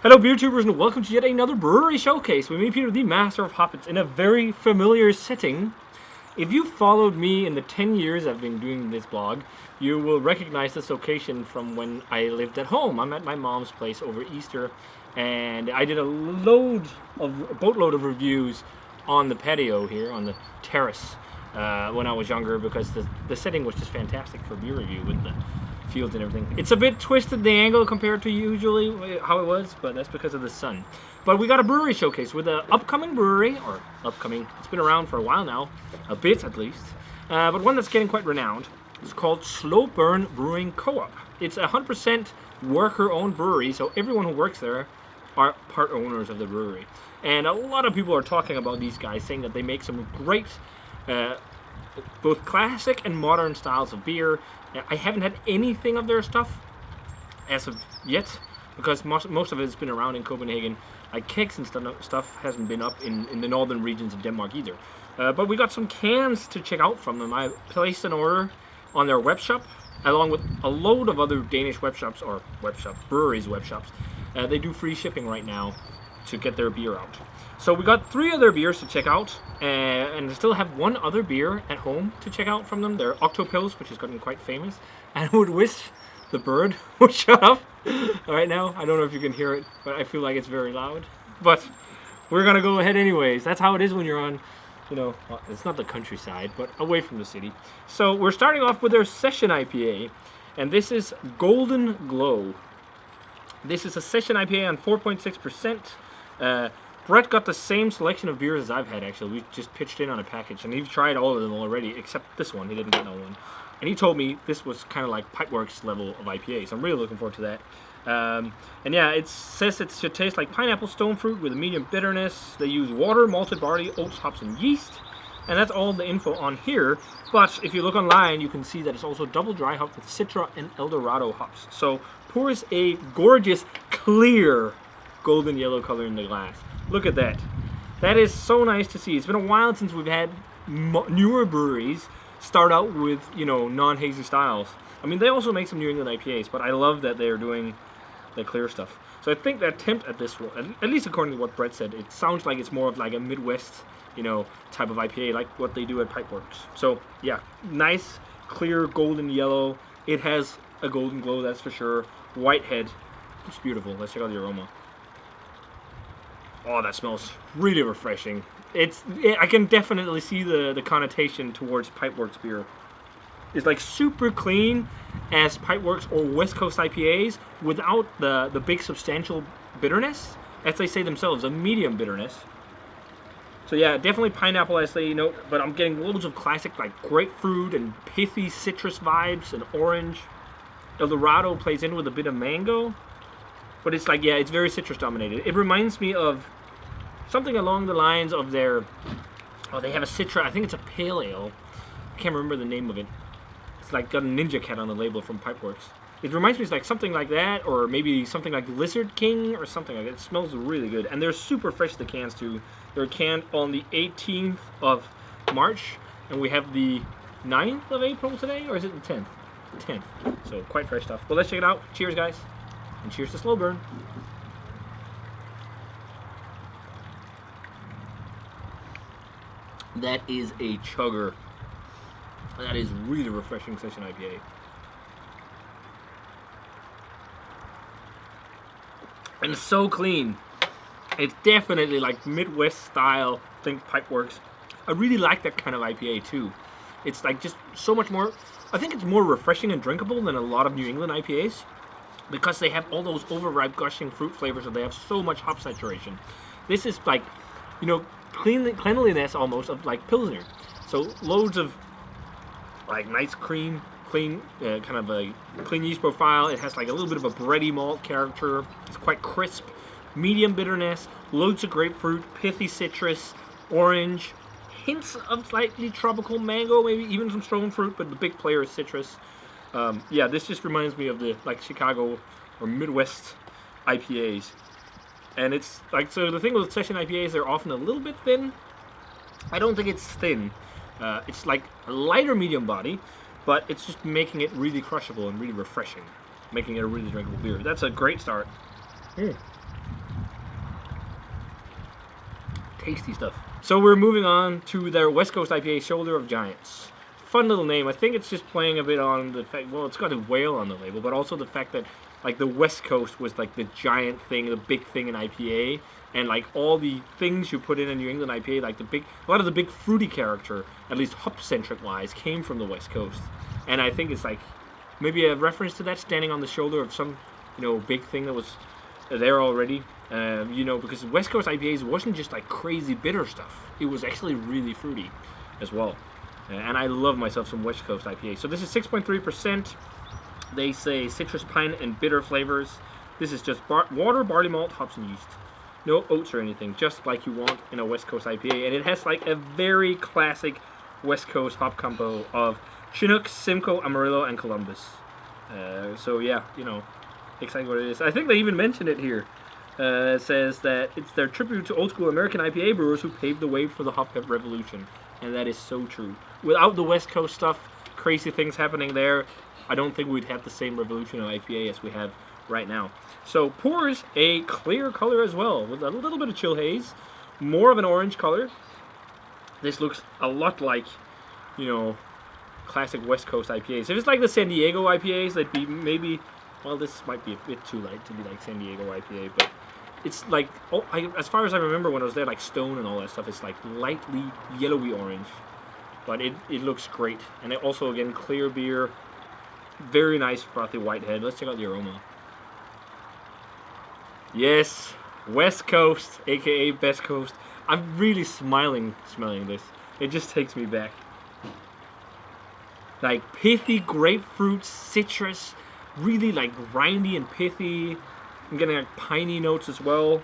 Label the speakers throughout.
Speaker 1: Hello beer tubers and welcome to yet another brewery showcase with me, Peter, the master of hoppets, in a very familiar setting. If you followed me in the 10 years I've been doing this blog, you will recognize this location from when I lived at home. I'm at my mom's place over Easter, and I did a boatload of reviews on the patio here, on the terrace, when I was younger, because the setting was just fantastic for beer review with the fields and everything. It's a bit twisted, the angle, compared to usually how it was, but that's because of the sun. But we got a brewery showcase with an upcoming brewery, it's been around for a while now, a bit at least, but one that's getting quite renowned. It's called Slowburn Brewing Co-op. It's a 100% worker-owned brewery, so everyone who works there are part owners of the brewery. And a lot of people are talking about these guys, saying that they make some great both classic and modern styles of beer. I haven't had anything of their stuff as of yet, because most of it has been around in Copenhagen. Like kegs and stuff hasn't been up in the northern regions of Denmark either. But we got some cans to check out from them. I placed an order on their web shop, along with a load of other Danish breweries web shops. They do free shipping right now to get their beer out. So we got 3 other beers to check out, and I still have 1 other beer at home to check out from them. They're Octopils, which has gotten quite famous. And I would wish the bird would shut up right now. I don't know if you can hear it, but I feel like it's very loud. But we're gonna go ahead anyways. That's how it is when you're on, well, it's not the countryside, but away from the city. So we're starting off with their Session IPA, and this is Golden Glow. This is a Session IPA on 4.6%. Brett got the same selection of beers as I've had, actually. We just pitched in on a package, and he's tried all of them already, except this one. He didn't get no one. And he told me this was kind of like Pipeworks level of IPA, so I'm really looking forward to that. And yeah, it says it should taste like pineapple stone fruit with a medium bitterness. They use water, malted barley, oats, hops, and yeast. And that's all the info on here. But if you look online, you can see that it's also double dry hopped with Citra and Eldorado hops. So pours a gorgeous, clear, golden yellow color in the glass. Look at that. That is so nice to see. It's been a while since we've had newer breweries start out with, non-hazy styles. I mean, they also make some New England IPAs, but I love that they're doing the clear stuff. So I think the attempt at this one, at least according to what Brett said, it sounds like it's more of like a Midwest, type of IPA, like what they do at Pipeworks. So yeah, nice, clear, golden yellow. It has a golden glow, that's for sure. White head. It's beautiful. Let's check out the aroma. Oh, that smells really refreshing. I can definitely see the connotation towards Pipeworks beer. It's like super clean as Pipeworks or West Coast IPAs without the big substantial bitterness, as they say themselves, a medium bitterness. So yeah, definitely pineapple as they note, but I'm getting loads of classic like grapefruit and pithy citrus vibes and orange. Eldorado plays in with a bit of mango, but it's like, yeah, it's very citrus dominated. It reminds me of something along the lines of they have a Citra, I think it's a pale ale. I can't remember the name of it. It's like got a ninja cat on the label from Pipeworks. It reminds me of like something like that, or maybe something like Lizard King or something like that. It smells really good, and they're super fresh, the cans too. They're canned on the 18th of March, and we have the 9th of April today, or is it the 10th? The 10th. So quite fresh stuff. Well, let's check it out. Cheers, guys, and cheers to Slowburn. That is a chugger. That is really refreshing Session IPA. And it's so clean. It's definitely like Midwest style, think Pipeworks. I really like that kind of IPA too. It's like just so much more, I think it's more refreshing and drinkable than a lot of New England IPAs, because they have all those overripe gushing fruit flavors, and they have so much hop saturation. This is like, cleanliness almost of like Pilsner. So loads of like nice clean kind of a clean yeast profile. It has like a little bit of a bready malt character. It's quite crisp, medium bitterness, loads of grapefruit, pithy citrus, orange, hints of slightly tropical mango, maybe even some stone fruit, but the big player is citrus. Yeah, this just reminds me of the like Chicago or Midwest IPAs. And it's like, so the thing with Session IPAs, they're often a little bit thin. I don't think it's thin. It's like a lighter medium body, but it's just making it really crushable and really refreshing, making it a really drinkable beer. That's a great start. tasty stuff. So we're moving on to their West Coast IPA, Shoulder of Giants. Fun little name. I think it's just playing a bit on the fact, well, it's got a whale on the label, but also the fact that like the West Coast was like the giant thing, the big thing in IPA, and like all the things you put in a New England IPA, like a lot of the big fruity character, at least hop-centric wise, came from the West Coast. And I think it's like maybe a reference to that, standing on the shoulder of some, big thing that was there already. Because West Coast IPAs wasn't just like crazy bitter stuff. It was actually really fruity as well. And I love myself some West Coast IPA. So this is 6.3%. They say citrus, pine, and bitter flavors. This is just water, barley malt, hops, and yeast. No oats or anything, just like you want in a West Coast IPA. And it has like a very classic West Coast hop combo of Chinook, Simcoe, Amarillo, and Columbus. So yeah, exactly what it is. I think they even mentioned it here. It says that it's their tribute to old school American IPA brewers who paved the way for the hop revolution. And that is so true. Without the West Coast stuff, crazy things happening there, I don't think we'd have the same revolution of IPA as we have right now. So pours a clear color as well, with a little bit of chill haze, more of an orange color. This looks a lot like, classic West Coast IPAs. If it's like the San Diego IPAs, that'd be maybe, well, this might be a bit too light to be like San Diego IPA, but it's like, as far as I remember when I was there, like Stone and all that stuff, it's like lightly yellowy orange, but it looks great. And it also, again, clear beer, very nice frothy white head. Let's check out the aroma. Yes, West Coast, aka Best Coast. I'm really smiling smelling this. It just takes me back. Like pithy grapefruit, citrus, really like grindy and pithy. I'm getting like piney notes as well,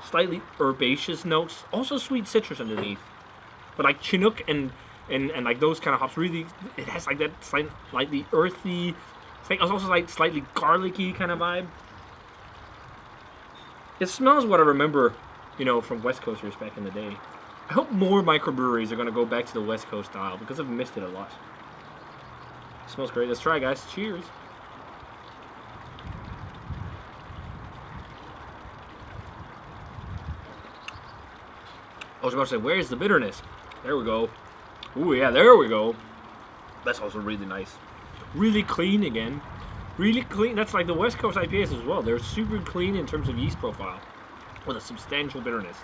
Speaker 1: slightly herbaceous notes, also sweet citrus underneath. But like Chinook and like those kind of hops, really, it has like that slightly earthy, it's also like slightly garlicky kind of vibe. It smells what I remember, from West Coasters back in the day. I hope more microbreweries are going to go back to the West Coast style because I've missed it a lot. It smells great. Let's try, guys. Cheers. I was about to say, where's the bitterness? There we go. Ooh, yeah, there we go. That's also really nice. Really clean again. Really clean. That's like the West Coast IPAs as well. They're super clean in terms of yeast profile with a substantial bitterness.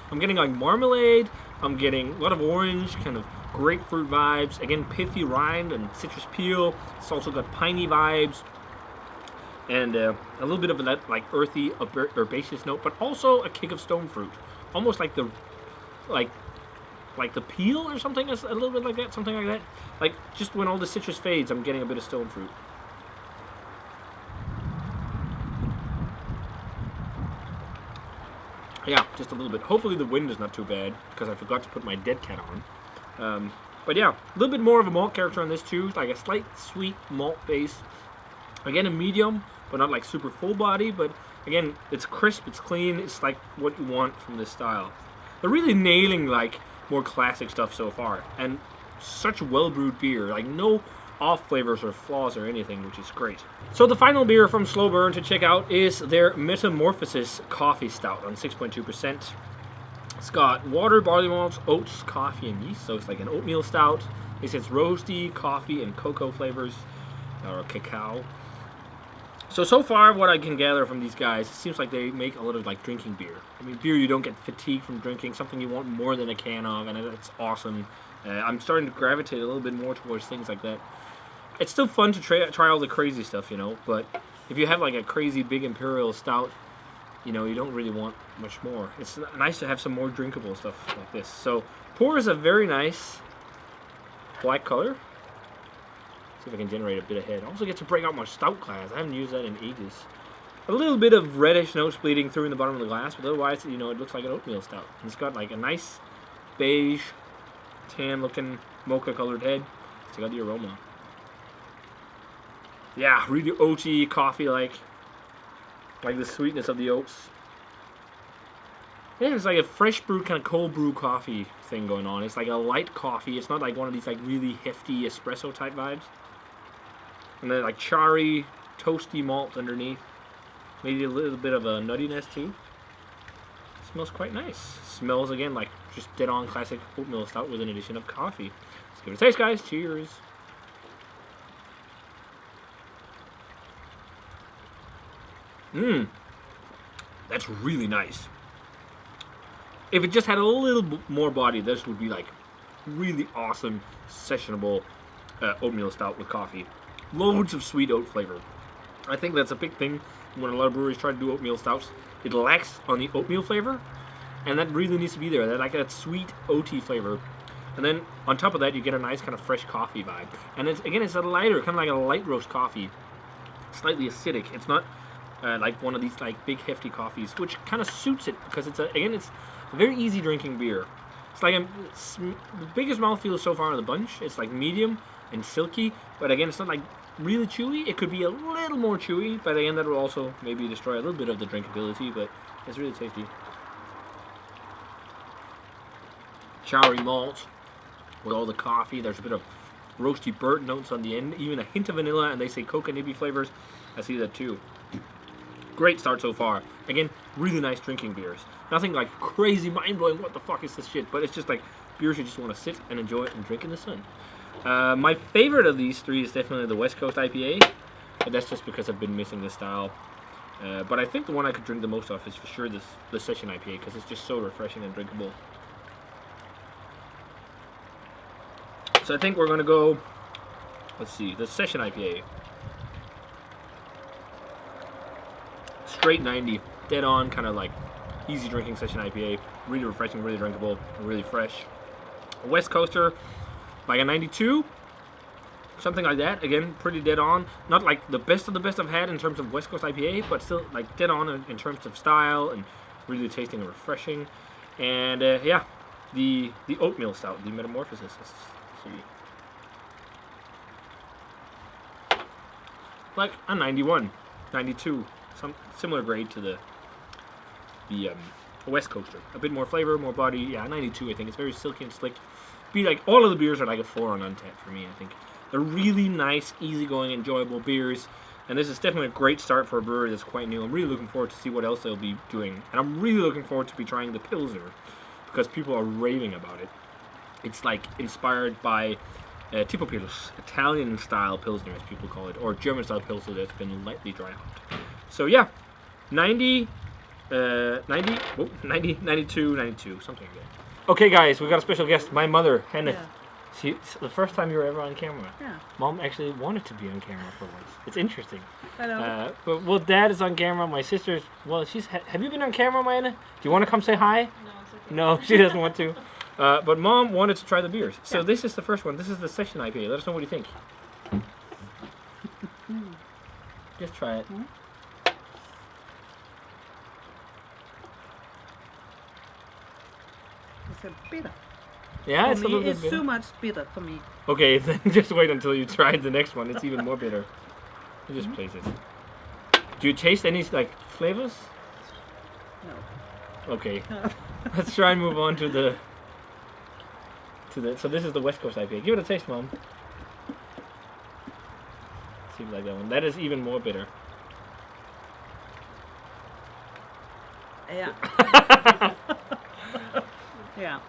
Speaker 1: I'm getting like marmalade. I'm getting a lot of orange, kind of grapefruit vibes. Again, pithy rind and citrus peel. It's also got piney vibes. And a little bit of that like earthy, herbaceous note, but also a kick of stone fruit. Almost like the peel or something, a little bit like that, something like that. Like just when all the citrus fades, I'm getting a bit of stone fruit. Yeah, just a little bit. Hopefully the wind is not too bad because I forgot to put my dead cat on. But yeah, a little bit more of a malt character on this too, like a slight sweet malt base. Again, a medium, but not like super full body. But again, it's crisp, it's clean. It's like what you want from this style. They're really nailing like more classic stuff so far, and such well-brewed beer, like no off flavors or flaws or anything, which is great. So the final beer from Slowburn to check out is their Metamorphosis Coffee Stout on 6.2%. It's got water, barley malts, oats, coffee, and yeast, so it's like an oatmeal stout. It says roasty, coffee, and cocoa flavors, or cacao. So far, what I can gather from these guys, it seems like they make a lot of like drinking beer. I mean, beer you don't get fatigued from drinking, something you want more than a can of, and it's awesome. I'm starting to gravitate a little bit more towards things like that. It's still fun to try all the crazy stuff, but if you have like a crazy big imperial stout, you don't really want much more. It's nice to have some more drinkable stuff like this. So, pour is a very nice black color. See if I can generate a bit of head. I also get to break out my stout glass. I haven't used that in ages. A little bit of reddish notes bleeding through in the bottom of the glass, but otherwise, it looks like an oatmeal stout. And it's got like a nice beige, tan-looking mocha-colored head. Let's check out the aroma. Yeah, really oaty, coffee-like. Like the sweetness of the oats. Yeah, it's like a fresh brewed, kind of cold brew coffee thing going on. It's like a light coffee. It's not like one of these like really hefty espresso type vibes. And then like charry, toasty malt underneath. Maybe a little bit of a nuttiness too. Smells quite nice. Smells again like just dead on classic oatmeal stout with an addition of coffee. Let's give it a taste, guys. Cheers. That's really nice. If it just had a little more body, this would be like really awesome sessionable oatmeal stout with coffee. Loads of sweet oat flavor. I think that's a big thing when a lot of breweries try to do oatmeal stouts. It lacks on the oatmeal flavor, and that really needs to be there. That like that sweet oaty flavor, and then on top of that, you get a nice kind of fresh coffee vibe. And it's a lighter, kind of like a light roast coffee, slightly acidic. It's not like one of these like big hefty coffees, which kind of suits it because it's a very easy drinking beer. It's like the biggest mouthfeel so far of the bunch. It's like medium and silky, but again, it's not like really chewy. It could be a little more chewy, but again, that will also maybe destroy a little bit of the drinkability, but it's really tasty. Chowery malt with all the coffee. There's a bit of roasty burnt notes on the end, even a hint of vanilla, and they say coca nibby flavors. I see that too. Great start so far. Again, really nice drinking beers. Nothing like crazy mind-blowing, what the fuck is this shit, but it's just like beers you just want to sit and enjoy and drink in the sun. My favorite of these three is definitely the West Coast IPA, but that's just because I've been missing this style. But I think the one I could drink the most of is for sure the Session IPA, because it's just so refreshing and drinkable. So I think we're going to go, let's see, the Session IPA. Straight 90, dead on, kind of like easy drinking Session IPA. Really refreshing, really drinkable, really fresh. West Coaster, like a 92, something like that. Again, pretty dead on. Not like the best of the best I've had in terms of West Coast IPA, but still like dead on in terms of style and really tasting and refreshing. And yeah, the Oatmeal Stout, the Metamorphosis. Let's see. Like a 91, 92, some similar grade to the West Coaster. A bit more flavor, more body. Yeah, 92. I think it's very silky and slick. Be like all of the beers are like a 4 on Untappd for me. I think they're really nice, easygoing, enjoyable beers, and this is definitely a great start for a brewery that's quite new. I'm really looking forward to see what else they'll be doing, and I'm really looking forward to be trying the Pilsner because people are raving about it. It's like inspired by Tipo Pils, Italian-style Pilsner, as people call it, or German-style Pilsner that's been lightly dry hopped. So yeah, 90, 92, 92, something like that. Okay, guys, we got a special guest, my mother, Hannah.
Speaker 2: Yeah.
Speaker 1: It's the first time you were ever on camera.
Speaker 2: Yeah.
Speaker 1: Mom actually wanted to be on camera for once. It's interesting.
Speaker 2: Hello.
Speaker 1: But well, Dad is on camera. My sister's have you been on camera, Mayana? Do you want to come say hi?
Speaker 2: No, it's okay.
Speaker 1: No, she doesn't want to. But Mom wanted to try the beers. So this is the first one. This is the Session IPA. Let us know what you think. Just try it.
Speaker 2: It's a bitter.
Speaker 1: Yeah, it's
Speaker 2: For
Speaker 1: a
Speaker 2: me,
Speaker 1: little bit
Speaker 2: it's
Speaker 1: bitter.
Speaker 2: too much bitter for me.
Speaker 1: Okay, then just wait until you try the next one. It's even more bitter. You just place it. Do you taste any like flavors?
Speaker 2: No.
Speaker 1: Okay. Let's try and move on to the. So this is the West Coast IPA. Give it a taste, Mom. See if you like that one. That is even more bitter.
Speaker 2: Yeah. Yeah.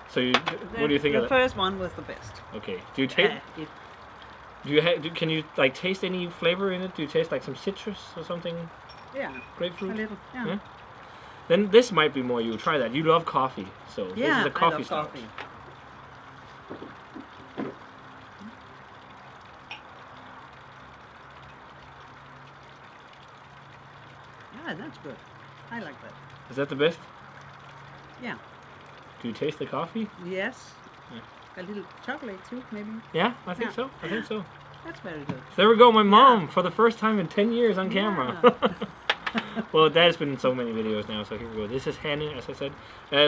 Speaker 1: So what do you think of
Speaker 2: the
Speaker 1: that?
Speaker 2: first one was the best.
Speaker 1: Okay. Do you taste? Can you like taste any flavor in it? Do you taste like some citrus or something?
Speaker 2: Yeah.
Speaker 1: Grapefruit?
Speaker 2: A little. Yeah.
Speaker 1: Yeah? Then this might be more you. Try that. You love coffee, so this is a coffee
Speaker 2: I love
Speaker 1: stout.
Speaker 2: coffee. Yeah, that's good. I like that.
Speaker 1: Is that the best?
Speaker 2: Yeah.
Speaker 1: Do you taste the coffee?
Speaker 2: Yes.
Speaker 1: Yeah.
Speaker 2: A little chocolate too, maybe.
Speaker 1: Yeah, I think
Speaker 2: Yeah.
Speaker 1: so. I think so.
Speaker 2: That's very good.
Speaker 1: So there we go, my mom for the first time in 10 years on camera.
Speaker 2: Yeah.
Speaker 1: Well, Dad's been in so many videos now, so here we go. This is Hannah, as I said.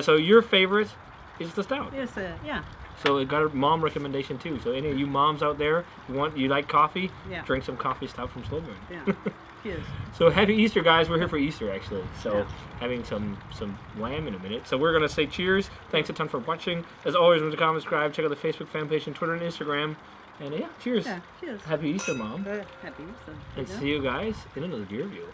Speaker 1: So your favorite is the stout.
Speaker 2: Yes, yeah.
Speaker 1: So it got a mom recommendation too. So any of you moms out there, you like coffee?
Speaker 2: Yeah.
Speaker 1: Drink some coffee stout from Slowburn.
Speaker 2: Yeah. Cheers.
Speaker 1: So happy Easter, guys. We're here for Easter, actually. So
Speaker 2: Yeah.
Speaker 1: having some lamb in a minute. So we're going to say cheers. Thanks a ton for watching. As always, remember to comment, subscribe, check out the Facebook fan page and Twitter and Instagram. And yeah, cheers.
Speaker 2: Yeah, cheers.
Speaker 1: Happy Easter, Mom.
Speaker 2: Happy Easter.
Speaker 1: And see you guys in another beer review.